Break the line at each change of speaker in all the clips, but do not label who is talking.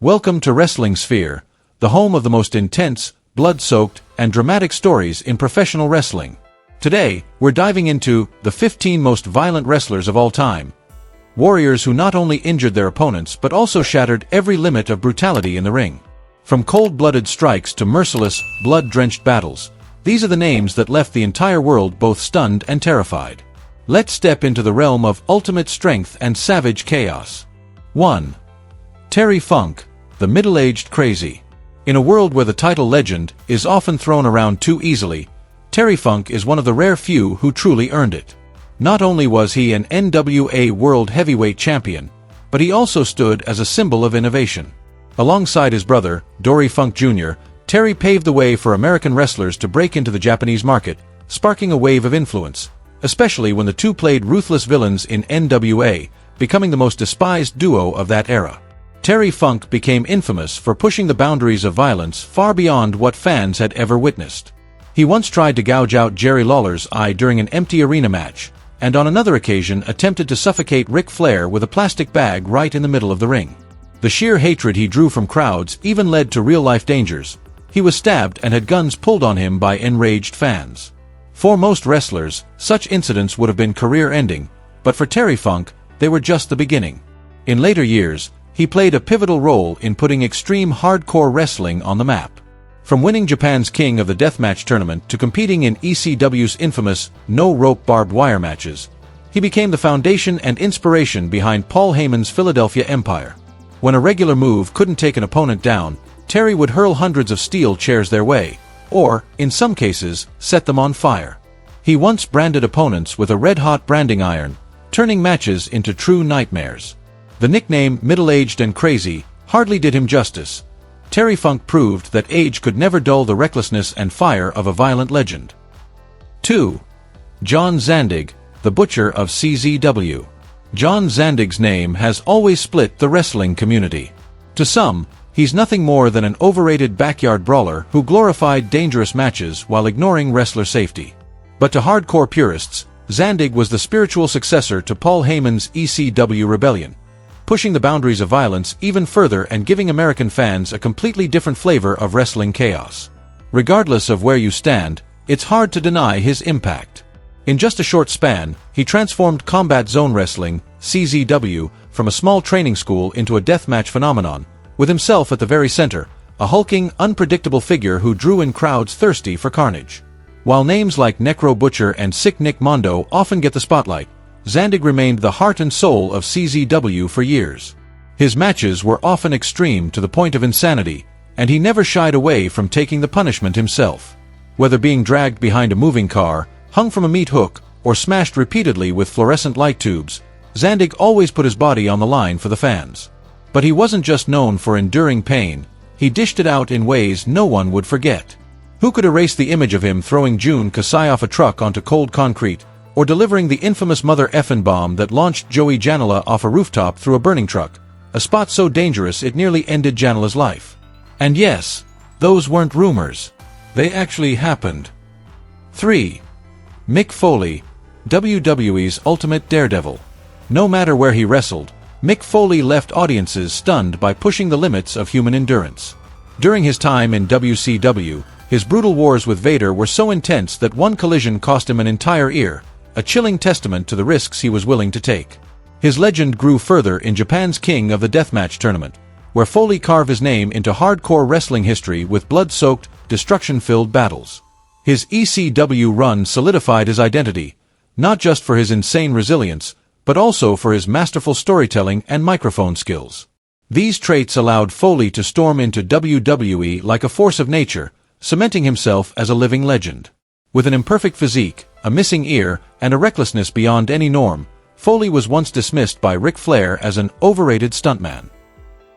Welcome to Wrestling Sphere, the home of the most intense, blood-soaked, and dramatic stories in professional wrestling. Today, we're diving into the 15 most violent wrestlers of all time. Warriors who not only injured their opponents but also shattered every limit of brutality in the ring. From cold-blooded strikes to merciless, blood-drenched battles, these are the names that left the entire world both stunned and terrified. Let's step into the realm of ultimate strength and savage chaos. 1. Terry Funk, the middle-aged crazy. In a world where the title legend is often thrown around too easily, Terry Funk is one of the rare few who truly earned it. Not only was he an NWA World Heavyweight Champion, but he also stood as a symbol of innovation. Alongside his brother, Dory Funk Jr., Terry paved the way for American wrestlers to break into the Japanese market, sparking a wave of influence, especially when the two played ruthless villains in NWA, becoming the most despised duo of that era. Terry Funk became infamous for pushing the boundaries of violence far beyond what fans had ever witnessed. He once tried to gouge out Jerry Lawler's eye during an empty arena match, and on another occasion attempted to suffocate Ric Flair with a plastic bag right in the middle of the ring. The sheer hatred he drew from crowds even led to real-life dangers. He was stabbed and had guns pulled on him by enraged fans. For most wrestlers, such incidents would have been career-ending, but for Terry Funk, they were just the beginning. In later years, he played a pivotal role in putting extreme hardcore wrestling on the map. From winning Japan's King of the Deathmatch tournament to competing in ECW's infamous no-rope barbed-wire matches, he became the foundation and inspiration behind Paul Heyman's Philadelphia Empire. When a regular move couldn't take an opponent down, Terry would hurl hundreds of steel chairs their way, or, in some cases, set them on fire. He once branded opponents with a red-hot branding iron, turning matches into true nightmares. The nickname middle-aged and crazy hardly did him justice. Terry Funk proved that age could never dull the recklessness and fire of a violent legend. 2. John Xandig, the Butcher of CZW. John Xandig's name has always split the wrestling community. To some, he's nothing more than an overrated backyard brawler who glorified dangerous matches while ignoring wrestler safety. But to hardcore purists, Xandig was the spiritual successor to Paul Heyman's ECW Rebellion, pushing the boundaries of violence even further and giving American fans a completely different flavor of wrestling chaos. Regardless of where you stand, it's hard to deny his impact. In just a short span, he transformed Combat Zone Wrestling, CZW, from a small training school into a deathmatch phenomenon, with himself at the very center, a hulking, unpredictable figure who drew in crowds thirsty for carnage. While names like Necro Butcher and Sick Nick Mondo often get the spotlight, Xandig remained the heart and soul of CZW for years. His matches were often extreme to the point of insanity, and he never shied away from taking the punishment himself. Whether being dragged behind a moving car, hung from a meat hook, or smashed repeatedly with fluorescent light tubes, Xandig always put his body on the line for the fans. But he wasn't just known for enduring pain, he dished it out in ways no one would forget. Who could erase the image of him throwing Jun Casai off a truck onto cold concrete, or delivering the infamous mother effin' bomb that launched Joey Janela off a rooftop through a burning truck, a spot so dangerous it nearly ended Janela's life? And yes, those weren't rumors. They actually happened. 3. Mick Foley, WWE's ultimate daredevil. No matter where he wrestled, Mick Foley left audiences stunned by pushing the limits of human endurance. During his time in WCW, his brutal wars with Vader were so intense that one collision cost him an entire ear, a chilling testament to the risks he was willing to take. His legend grew further in Japan's King of the Deathmatch tournament, where Foley carved his name into hardcore wrestling history with blood-soaked, destruction-filled battles. His ECW run solidified his identity, not just for his insane resilience, but also for his masterful storytelling and microphone skills. These traits allowed Foley to storm into WWE like a force of nature, cementing himself as a living legend. With an imperfect physique, a missing ear, and a recklessness beyond any norm, Foley was once dismissed by Ric Flair as an overrated stuntman.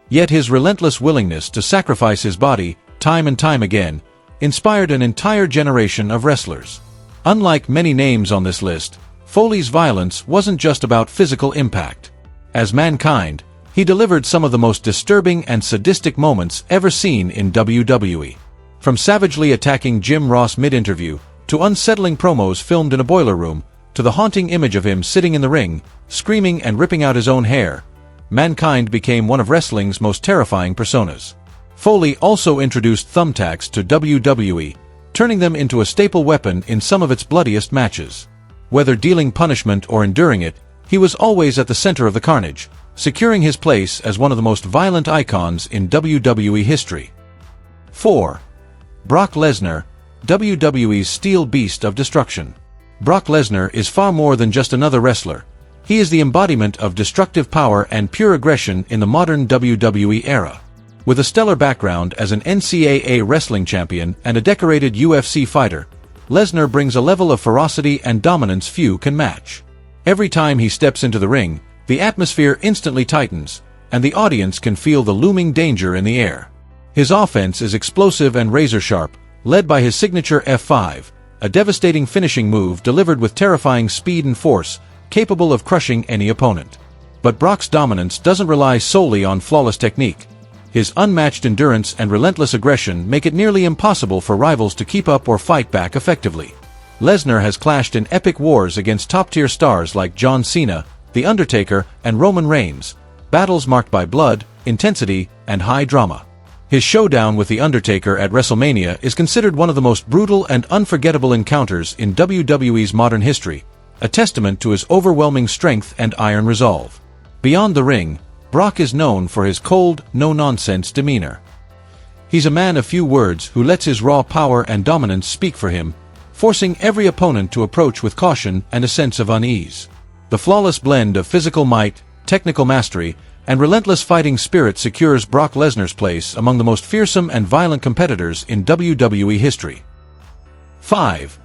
Yet his relentless willingness to sacrifice his body, time and time again, inspired an entire generation of wrestlers. Unlike many names on this list, Foley's violence wasn't just about physical impact. As Mankind, he delivered some of the most disturbing and sadistic moments ever seen in WWE. From savagely attacking Jim Ross mid-interview, to unsettling promos filmed in a boiler room, to the haunting image of him sitting in the ring, screaming and ripping out his own hair, Mankind became one of wrestling's most terrifying personas. Foley also introduced thumbtacks to WWE, turning them into a staple weapon in some of its bloodiest matches. Whether dealing punishment or enduring it, he was always at the center of the carnage, securing his place as one of the most violent icons in WWE history. 4. Brock Lesnar, WWE's steel beast of destruction. Brock Lesnar is far more than just another wrestler. He is the embodiment of destructive power and pure aggression in the modern WWE era. With a stellar background as an NCAA wrestling champion and a decorated UFC fighter, Lesnar brings a level of ferocity and dominance few can match. Every time he steps into the ring, the atmosphere instantly tightens, and the audience can feel the looming danger in the air. His offense is explosive and razor-sharp, led by his signature F5, a devastating finishing move delivered with terrifying speed and force, capable of crushing any opponent. But Brock's dominance doesn't rely solely on flawless technique. His unmatched endurance and relentless aggression make it nearly impossible for rivals to keep up or fight back effectively. Lesnar has clashed in epic wars against top-tier stars like John Cena, The Undertaker, and Roman Reigns, battles marked by blood, intensity, and high drama. His showdown with The Undertaker at WrestleMania is considered one of the most brutal and unforgettable encounters in WWE's modern history, a testament to his overwhelming strength and iron resolve. Beyond the ring, Brock is known for his cold, no-nonsense demeanor. He's a man of few words who lets his raw power and dominance speak for him, forcing every opponent to approach with caution and a sense of unease. The flawless blend of physical might, technical mastery, and relentless fighting spirit secures Brock Lesnar's place among the most fearsome and violent competitors in WWE history. 5.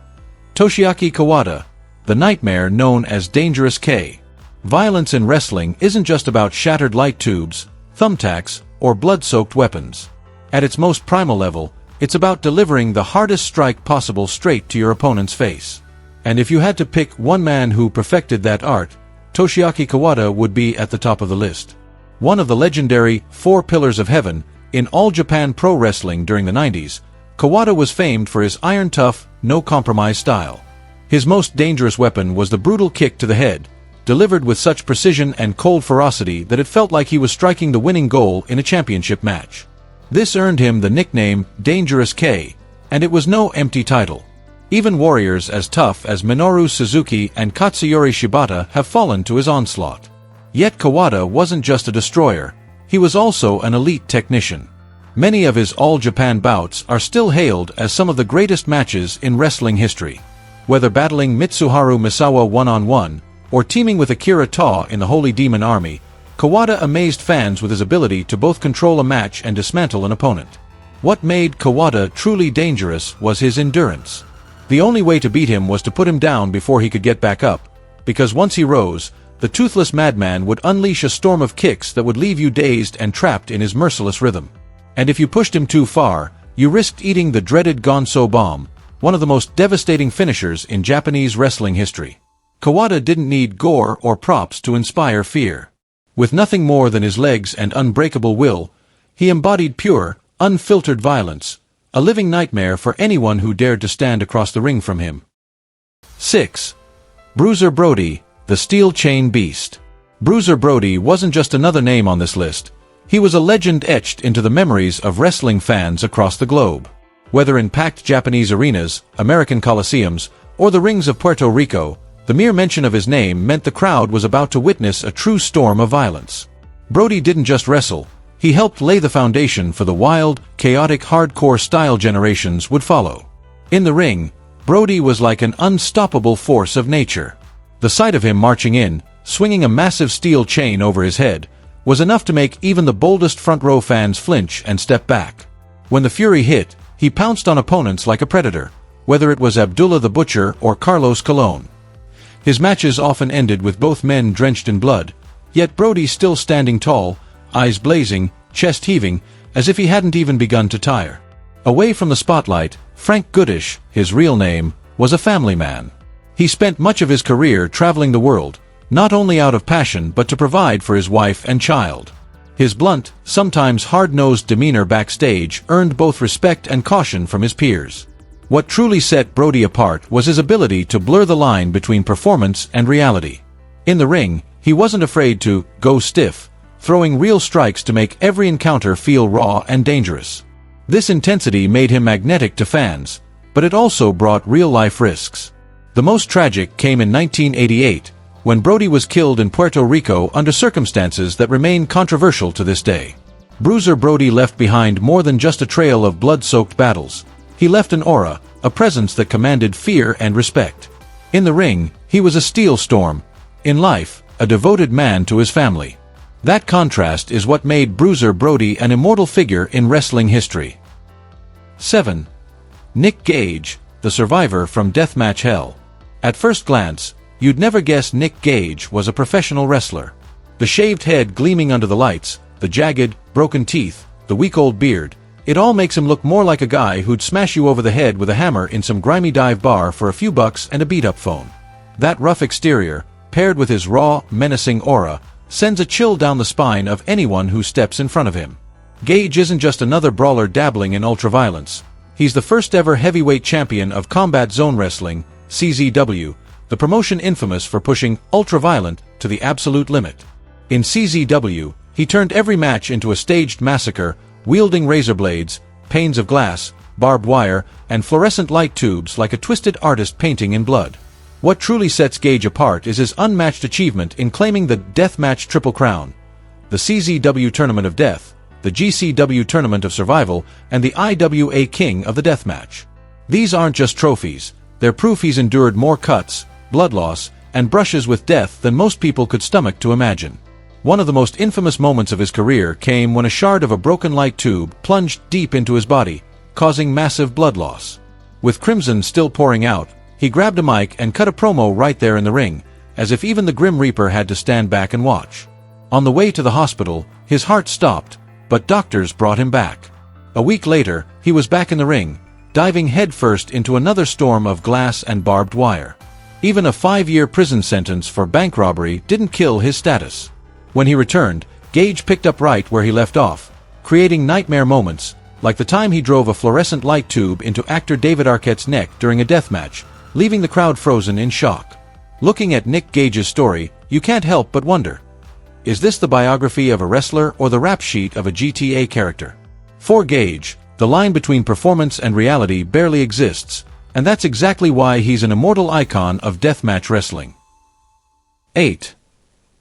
Toshiaki Kawada, the nightmare known as Dangerous K. Violence in wrestling isn't just about shattered light tubes, thumbtacks, or blood-soaked weapons. At its most primal level, it's about delivering the hardest strike possible straight to your opponent's face. And if you had to pick one man who perfected that art, Toshiaki Kawada would be at the top of the list. One of the legendary Four Pillars of Heaven in All Japan Pro Wrestling during the 90s, Kawada was famed for his iron-tough, no-compromise style. His most dangerous weapon was the brutal kick to the head, delivered with such precision and cold ferocity that it felt like he was striking the winning goal in a championship match. This earned him the nickname Dangerous K, and it was no empty title. Even warriors as tough as Minoru Suzuki and Katsuyori Shibata have fallen to his onslaught. Yet Kawada wasn't just a destroyer, he was also an elite technician. Many of his All Japan bouts are still hailed as some of the greatest matches in wrestling history. Whether battling Mitsuharu Misawa one-on-one, or teaming with Akira Toh in the Holy Demon Army, Kawada amazed fans with his ability to both control a match and dismantle an opponent. What made Kawada truly dangerous was his endurance. The only way to beat him was to put him down before he could get back up, because once he rose, the toothless madman would unleash a storm of kicks that would leave you dazed and trapped in his merciless rhythm. And if you pushed him too far, you risked eating the dreaded Gonso Bomb, one of the most devastating finishers in Japanese wrestling history. Kawada didn't need gore or props to inspire fear. With nothing more than his legs and unbreakable will, he embodied pure, unfiltered violence, a living nightmare for anyone who dared to stand across the ring from him. 6. Bruiser Brody, the Steel Chain Beast. Bruiser Brody wasn't just another name on this list. He was a legend etched into the memories of wrestling fans across the globe. Whether in packed Japanese arenas, American coliseums, or the rings of Puerto Rico, the mere mention of his name meant the crowd was about to witness a true storm of violence. Brody didn't just wrestle, he helped lay the foundation for the wild, chaotic hardcore style generations would follow. In the ring, Brody was like an unstoppable force of nature. The sight of him marching in, swinging a massive steel chain over his head, was enough to make even the boldest front-row fans flinch and step back. When the Fury hit, he pounced on opponents like a predator, whether it was Abdullah the Butcher or Carlos Colon. His matches often ended with both men drenched in blood, yet Brody still standing tall, eyes blazing, chest heaving, as if he hadn't even begun to tire. Away from the spotlight, Frank Goodish, his real name, was a family man. He spent much of his career traveling the world, not only out of passion but to provide for his wife and child. His blunt, sometimes hard-nosed demeanor backstage earned both respect and caution from his peers. What truly set Brody apart was his ability to blur the line between performance and reality. In the ring, he wasn't afraid to go stiff, throwing real strikes to make every encounter feel raw and dangerous. This intensity made him magnetic to fans, but it also brought real-life risks. The most tragic came in 1988, when Brody was killed in Puerto Rico under circumstances that remain controversial to this day. Bruiser Brody left behind more than just a trail of blood-soaked battles. He left an aura, a presence that commanded fear and respect. In the ring, he was a steel storm. In life, a devoted man to his family. That contrast is what made Bruiser Brody an immortal figure in wrestling history. 7. Nick Gage, the survivor from Deathmatch Hell. At first glance, you'd never guess Nick Gage was a professional wrestler. The shaved head gleaming under the lights, the jagged, broken teeth, the week-old beard, it all makes him look more like a guy who'd smash you over the head with a hammer in some grimy dive bar for a few bucks and a beat-up phone. That rough exterior, paired with his raw, menacing aura, sends a chill down the spine of anyone who steps in front of him. Gage isn't just another brawler dabbling in ultraviolence. He's the first-ever heavyweight champion of Combat Zone Wrestling, CZW, the promotion infamous for pushing ultraviolent to the absolute limit. In CZW, he turned every match into a staged massacre, wielding razor blades, panes of glass, barbed wire, and fluorescent light tubes like a twisted artist painting in blood. What truly sets Gage apart is his unmatched achievement in claiming the Deathmatch Triple Crown, the CZW Tournament of Death, the GCW Tournament of Survival, and the IWA King of the Deathmatch. These aren't just trophies, they're proof he's endured more cuts, blood loss, and brushes with death than most people could stomach to imagine. One of the most infamous moments of his career came when a shard of a broken light tube plunged deep into his body, causing massive blood loss. With crimson still pouring out, he grabbed a mic and cut a promo right there in the ring, as if even the Grim Reaper had to stand back and watch. On the way to the hospital, his heart stopped, but doctors brought him back. A week later, he was back in the ring, diving headfirst into another storm of glass and barbed wire. Even a 5-year prison sentence for bank robbery didn't kill his status. When he returned, Gage picked up right where he left off, creating nightmare moments, like the time he drove a fluorescent light tube into actor David Arquette's neck during a death match, leaving the crowd frozen in shock. Looking at Nick Gage's story, you can't help but wonder, is this the biography of a wrestler or the rap sheet of a GTA character? For Gage, the line between performance and reality barely exists, and that's exactly why he's an immortal icon of deathmatch wrestling. 8.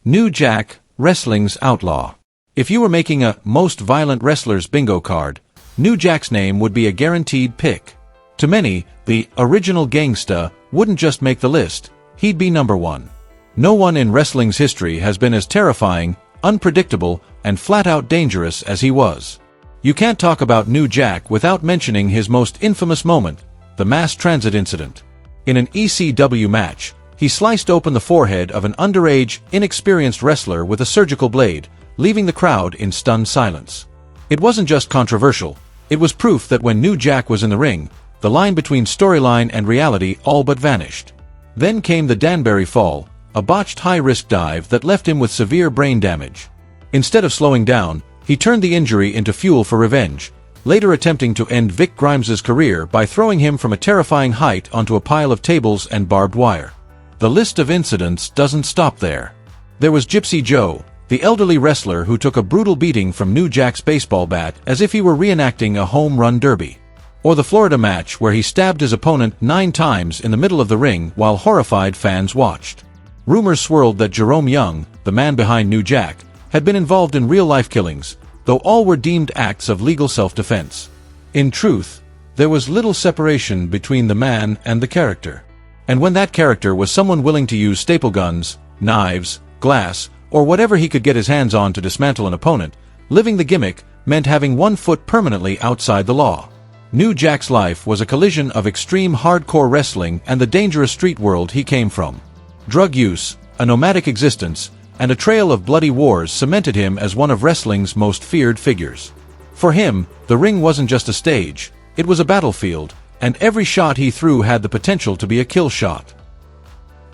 New Jack, wrestling's outlaw. If you were making a most violent wrestlers bingo card, New Jack's name would be a guaranteed pick. To many, the original gangsta wouldn't just make the list, he'd be number one. No one in wrestling's history has been as terrifying, unpredictable, and flat-out dangerous as he was. You can't talk about New Jack without mentioning his most infamous moment, the mass transit incident. In an ECW match, he sliced open the forehead of an underage, inexperienced wrestler with a surgical blade, leaving the crowd in stunned silence. It wasn't just controversial, it was proof that when New Jack was in the ring, the line between storyline and reality all but vanished. Then came the Danbury Fall, a botched high-risk dive that left him with severe brain damage. Instead of slowing down, he turned the injury into fuel for revenge, later attempting to end Vic Grimes's career by throwing him from a terrifying height onto a pile of tables and barbed wire. The list of incidents doesn't stop there. There was Gypsy Joe, the elderly wrestler who took a brutal beating from New Jack's baseball bat as if he were reenacting a home run derby. Or the Florida match where he stabbed his opponent 9 times in the middle of the ring while horrified fans watched. Rumors swirled that Jerome Young, the man behind New Jack, had been involved in real-life killings, though all were deemed acts of legal self-defense. In truth, there was little separation between the man and the character. And when that character was someone willing to use staple guns, knives, glass, or whatever he could get his hands on to dismantle an opponent, living the gimmick meant having one foot permanently outside the law. New Jack's life was a collision of extreme hardcore wrestling and the dangerous street world he came from. Drug use, a nomadic existence, and a trail of bloody wars cemented him as one of wrestling's most feared figures. For him, the ring wasn't just a stage, it was a battlefield, and every shot he threw had the potential to be a kill shot.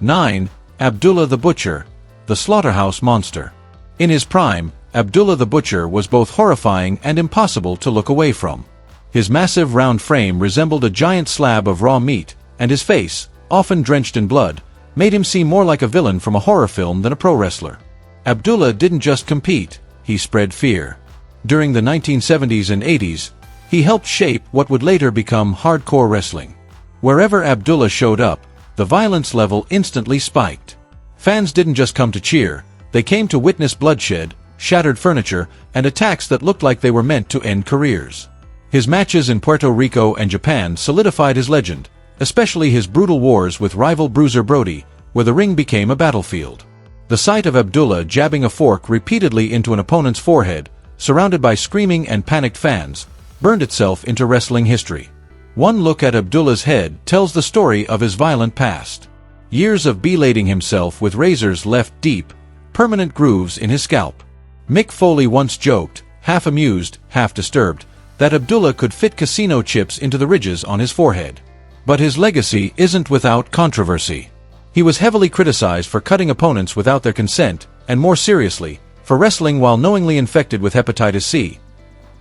9. Abdullah the Butcher, the slaughterhouse monster. In his prime, Abdullah the Butcher was both horrifying and impossible to look away from. His massive round frame resembled a giant slab of raw meat, and his face, often drenched in blood, made him seem more like a villain from a horror film than a pro wrestler. Abdullah didn't just compete, he spread fear. During the 1970s and 80s, he helped shape what would later become hardcore wrestling. Wherever Abdullah showed up, the violence level instantly spiked. Fans didn't just come to cheer, they came to witness bloodshed, shattered furniture, and attacks that looked like they were meant to end careers. His matches in Puerto Rico and Japan solidified his legend, especially his brutal wars with rival Bruiser Brody, where the ring became a battlefield. The sight of Abdullah jabbing a fork repeatedly into an opponent's forehead, surrounded by screaming and panicked fans, burned itself into wrestling history. One look at Abdullah's head tells the story of his violent past. Years of belading himself with razors left deep, permanent grooves in his scalp. Mick Foley once joked, half amused, half disturbed, that Abdullah could fit casino chips into the ridges on his forehead. But his legacy isn't without controversy. He was heavily criticized for cutting opponents without their consent, and more seriously, for wrestling while knowingly infected with hepatitis C.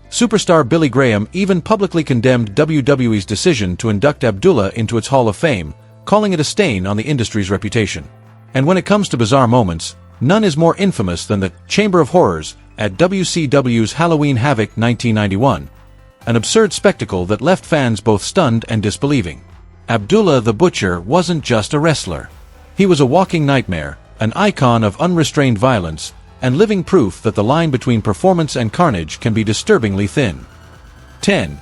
Superstar Billy Graham even publicly condemned WWE's decision to induct Abdullah into its Hall of Fame, calling it a stain on the industry's reputation. And when it comes to bizarre moments, none is more infamous than the Chamber of Horrors at WCW's Halloween Havoc 1991, an absurd spectacle that left fans both stunned and disbelieving. Abdullah the Butcher wasn't just a wrestler. He was a walking nightmare, an icon of unrestrained violence, and living proof that the line between performance and carnage can be disturbingly thin. 10.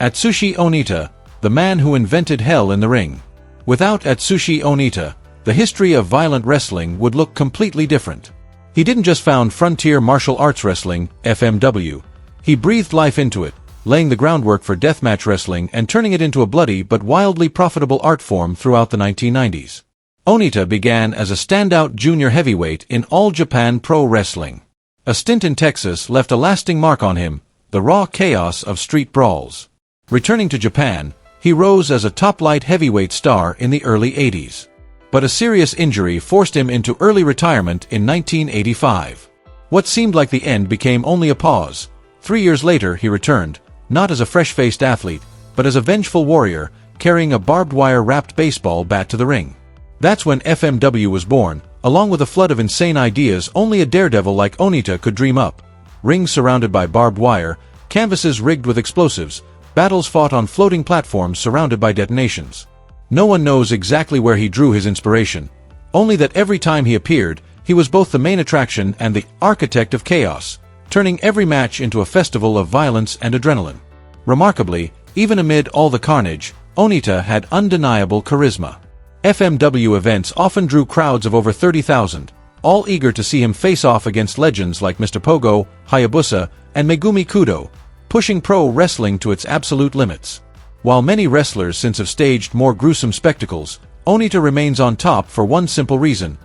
Atsushi Onita, the man who invented hell in the ring. Without Atsushi Onita, the history of violent wrestling would look completely different. He didn't just found Frontier Martial Arts Wrestling, FMW. He breathed life into it, laying the groundwork for deathmatch wrestling and turning it into a bloody but wildly profitable art form throughout the 1990s. Onita began as a standout junior heavyweight in All Japan Pro Wrestling. A stint in Texas left a lasting mark on him, the raw chaos of street brawls. Returning to Japan, he rose as a top light heavyweight star in the early 80s. But a serious injury forced him into early retirement in 1985. What seemed like the end became only a pause. 3 years later he returned, not as a fresh-faced athlete, but as a vengeful warrior, carrying a barbed-wire wrapped baseball bat to the ring. That's when FMW was born, along with a flood of insane ideas only a daredevil like Onita could dream up. Rings surrounded by barbed wire, canvases rigged with explosives, battles fought on floating platforms surrounded by detonations. No one knows exactly where he drew his inspiration, only that every time he appeared, he was both the main attraction and the architect of chaos, turning every match into a festival of violence and adrenaline. Remarkably, even amid all the carnage, Onita had undeniable charisma. FMW events often drew crowds of over 30,000, all eager to see him face off against legends like Mr. Pogo, Hayabusa, and Megumi Kudo, pushing pro wrestling to its absolute limits. While many wrestlers since have staged more gruesome spectacles, Onita remains on top for one simple reason.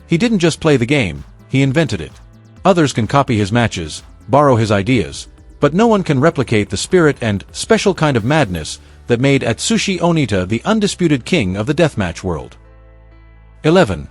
He didn't just play the game, he invented it. Others can copy his matches, borrow his ideas, but no one can replicate the spirit and special kind of madness that made Atsushi Onita the undisputed king of the deathmatch world. 11.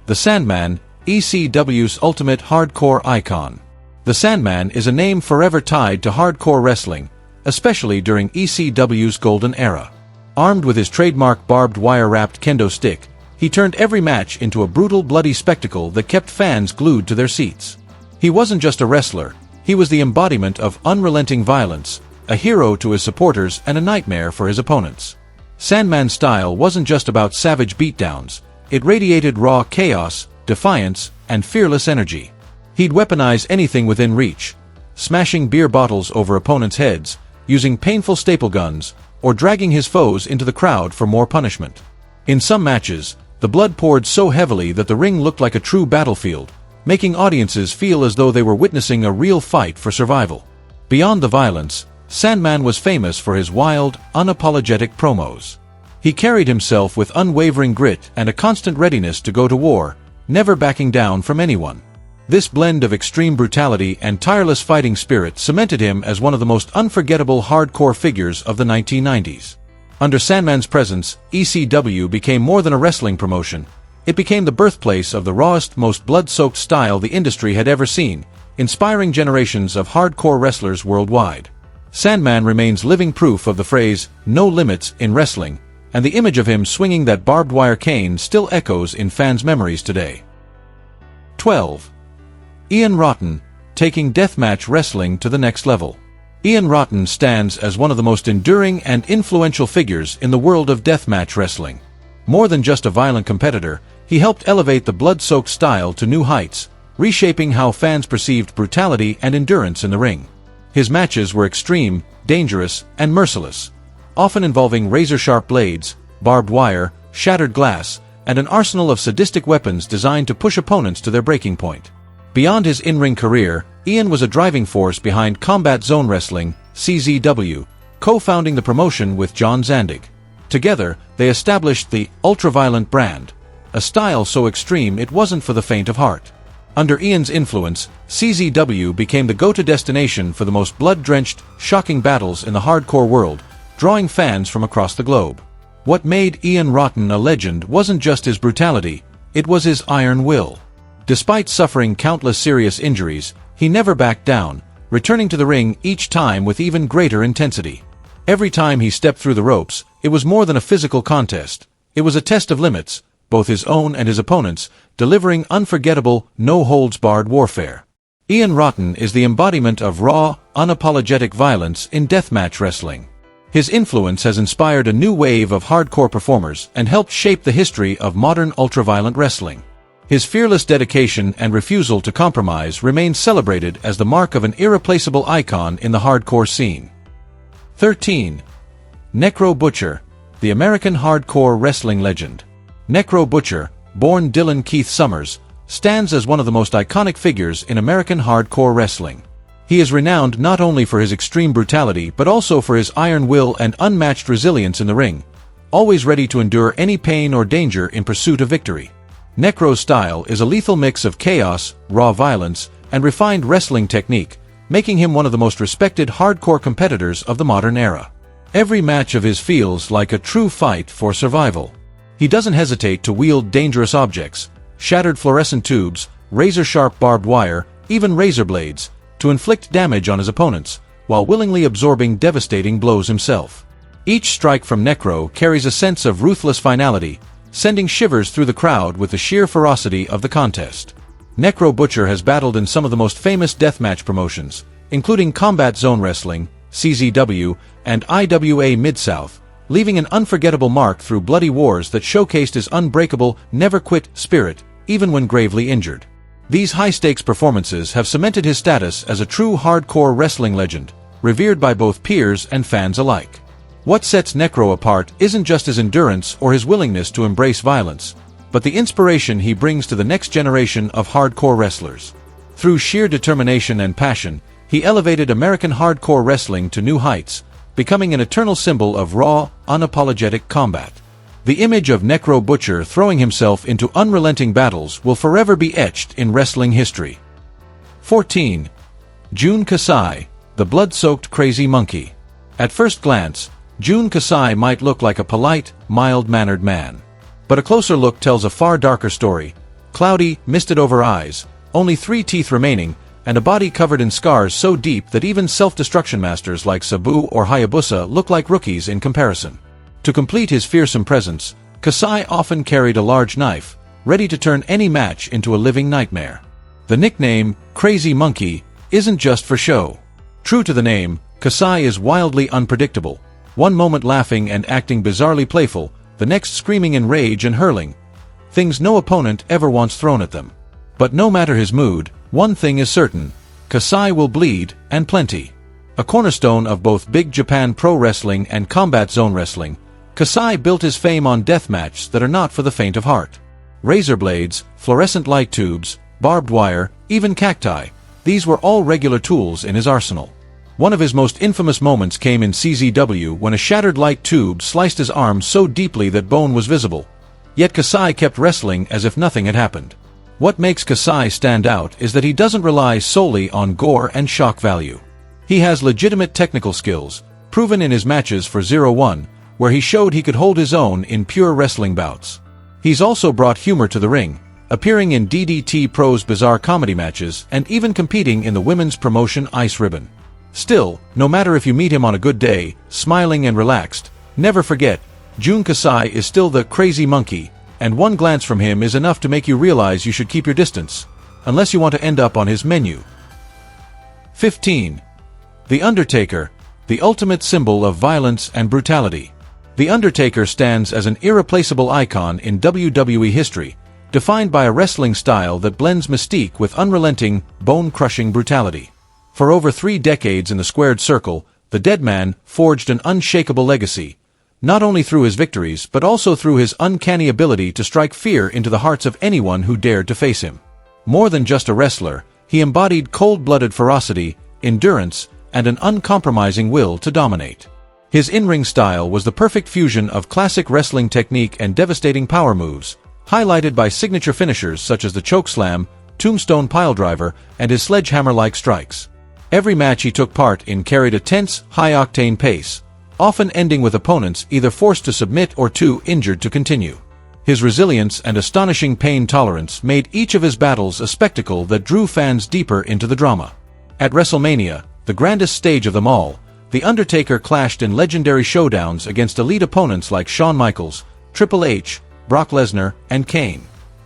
The Sandman, ECW's ultimate hardcore icon. The Sandman is a name forever tied to hardcore wrestling, especially during ECW's golden era. Armed with his trademark barbed-wire wrapped kendo stick, he turned every match into a brutal, bloody spectacle that kept fans glued to their seats. He wasn't just a wrestler, he was the embodiment of unrelenting violence, a hero to his supporters and a nightmare for his opponents. Sandman's style wasn't just about savage beatdowns, it radiated raw chaos, defiance, and fearless energy. He'd weaponize anything within reach, smashing beer bottles over opponents' heads, using painful staple guns, or dragging his foes into the crowd for more punishment. In some matches, the blood poured so heavily that the ring looked like a true battlefield, making audiences feel as though they were witnessing a real fight for survival. Beyond the violence, Sandman was famous for his wild, unapologetic promos. He carried himself with unwavering grit and a constant readiness to go to war, never backing down from anyone. This blend of extreme brutality and tireless fighting spirit cemented him as one of the most unforgettable hardcore figures of the 1990s. Under Sandman's presence, ECW became more than a wrestling promotion. It became the birthplace of the rawest, most blood-soaked style the industry had ever seen, inspiring generations of hardcore wrestlers worldwide. Sandman remains living proof of the phrase, "no limits" in wrestling, and the image of him swinging that barbed-wire cane still echoes in fans' memories today. 12. Ian Rotten, taking deathmatch wrestling to the next level. Ian Rotten stands as one of the most enduring and influential figures in the world of deathmatch wrestling. More than just a violent competitor, he helped elevate the blood-soaked style to new heights, reshaping how fans perceived brutality and endurance in the ring. His matches were extreme, dangerous, and merciless, often involving razor-sharp blades, barbed wire, shattered glass, and an arsenal of sadistic weapons designed to push opponents to their breaking point. Beyond his in-ring career, Ian was a driving force behind Combat Zone Wrestling, CZW, co-founding the promotion with John Xandig. Together, they established the ultra-violent brand, a style so extreme it wasn't for the faint of heart. Under Ian's influence, CZW became the go-to destination for the most blood-drenched, shocking battles in the hardcore world, drawing fans from across the globe. What made Ian Rotten a legend wasn't just his brutality, it was his iron will. Despite suffering countless serious injuries, he never backed down, returning to the ring each time with even greater intensity. Every time he stepped through the ropes, it was more than a physical contest. It was a test of limits, both his own and his opponents', delivering unforgettable, no-holds-barred warfare. Ian Rotten is the embodiment of raw, unapologetic violence in deathmatch wrestling. His influence has inspired a new wave of hardcore performers and helped shape the history of modern ultraviolent wrestling. His fearless dedication and refusal to compromise remain celebrated as the mark of an irreplaceable icon in the hardcore scene. 13. Necro Butcher, the American hardcore wrestling legend. Necro Butcher, born Dylan Keith Summers, stands as one of the most iconic figures in American hardcore wrestling. He is renowned not only for his extreme brutality but also for his iron will and unmatched resilience in the ring, always ready to endure any pain or danger in pursuit of victory. Necro's style is a lethal mix of chaos, raw violence, and refined wrestling technique, making him one of the most respected hardcore competitors of the modern era. Every match of his feels like a true fight for survival. He doesn't hesitate to wield dangerous objects, shattered fluorescent tubes, razor-sharp barbed wire, even razor blades, to inflict damage on his opponents, while willingly absorbing devastating blows himself. Each strike from Necro carries a sense of ruthless finality, sending shivers through the crowd with the sheer ferocity of the contest. Necro Butcher has battled in some of the most famous deathmatch promotions, including Combat Zone Wrestling, CZW, and IWA Mid-South, leaving an unforgettable mark through bloody wars that showcased his unbreakable, never-quit spirit, even when gravely injured. These high-stakes performances have cemented his status as a true hardcore wrestling legend, revered by both peers and fans alike. What sets Necro apart isn't just his endurance or his willingness to embrace violence, but the inspiration he brings to the next generation of hardcore wrestlers. Through sheer determination and passion, he elevated American hardcore wrestling to new heights, becoming an eternal symbol of raw, unapologetic combat. The image of Necro Butcher throwing himself into unrelenting battles will forever be etched in wrestling history. 14. Jun Casai, the blood-soaked crazy monkey. At first glance, Jun Casai might look like a polite, mild-mannered man. But a closer look tells a far darker story. Cloudy, misted-over eyes, only 3 teeth remaining, and a body covered in scars so deep that even self-destruction masters like Sabu or Hayabusa look like rookies in comparison. To complete his fearsome presence, Casai often carried a large knife, ready to turn any match into a living nightmare. The nickname, Crazy Monkey, isn't just for show. True to the name, Casai is wildly unpredictable, one moment laughing and acting bizarrely playful, the next screaming in rage and hurling things no opponent ever wants thrown at them. But no matter his mood, one thing is certain: Casai will bleed, and plenty. A cornerstone of both Big Japan Pro Wrestling and Combat Zone Wrestling, Casai built his fame on deathmatches that are not for the faint of heart. Razor blades, fluorescent light tubes, barbed wire, even cacti, these were all regular tools in his arsenal. One of his most infamous moments came in CZW when a shattered light tube sliced his arm so deeply that bone was visible. Yet Casai kept wrestling as if nothing had happened. What makes Casai stand out is that he doesn't rely solely on gore and shock value. He has legitimate technical skills, proven in his matches for 0-1, where he showed he could hold his own in pure wrestling bouts. He's also brought humor to the ring, appearing in DDT Pro's bizarre comedy matches and even competing in the women's promotion Ice Ribbon. Still, no matter if you meet him on a good day, smiling and relaxed, never forget, Jun Casai is still the crazy monkey, and one glance from him is enough to make you realize you should keep your distance, unless you want to end up on his menu. 15. The Undertaker, the ultimate symbol of violence and brutality. The Undertaker stands as an irreplaceable icon in WWE history, defined by a wrestling style that blends mystique with unrelenting, bone-crushing brutality. For over 3 decades in the squared circle, the Deadman forged an unshakable legacy, not only through his victories but also through his uncanny ability to strike fear into the hearts of anyone who dared to face him. More than just a wrestler, he embodied cold-blooded ferocity, endurance, and an uncompromising will to dominate. His in-ring style was the perfect fusion of classic wrestling technique and devastating power moves, highlighted by signature finishers such as the chokeslam, tombstone piledriver, and his sledgehammer-like strikes. Every match he took part in carried a tense, high-octane pace, often ending with opponents either forced to submit or too injured to continue. His resilience and astonishing pain tolerance made each of his battles a spectacle that drew fans deeper into the drama. At WrestleMania, the grandest stage of them all, The Undertaker clashed in legendary showdowns against elite opponents like Shawn Michaels, Triple H, Brock Lesnar, and Kane.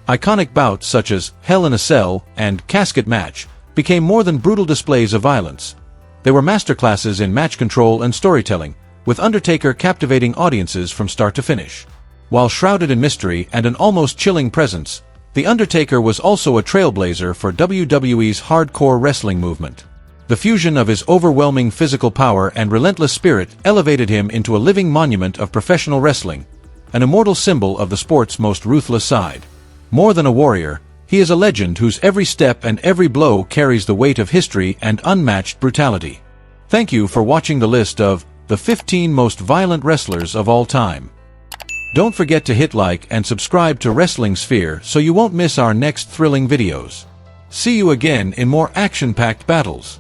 Iconic bouts such as Hell in a Cell and Casket Match became more than brutal displays of violence. They were masterclasses in match control and storytelling, with Undertaker captivating audiences from start to finish. While shrouded in mystery and an almost chilling presence, The Undertaker was also a trailblazer for WWE's hardcore wrestling movement. The fusion of his overwhelming physical power and relentless spirit elevated him into a living monument of professional wrestling, an immortal symbol of the sport's most ruthless side. More than a warrior, he is a legend whose every step and every blow carries the weight of history and unmatched brutality. Thank you for watching the list of the 15 most violent wrestlers of all time. Don't forget to hit like and subscribe to Wrestling Sphere so you won't miss our next thrilling videos. See you again in more action-packed battles.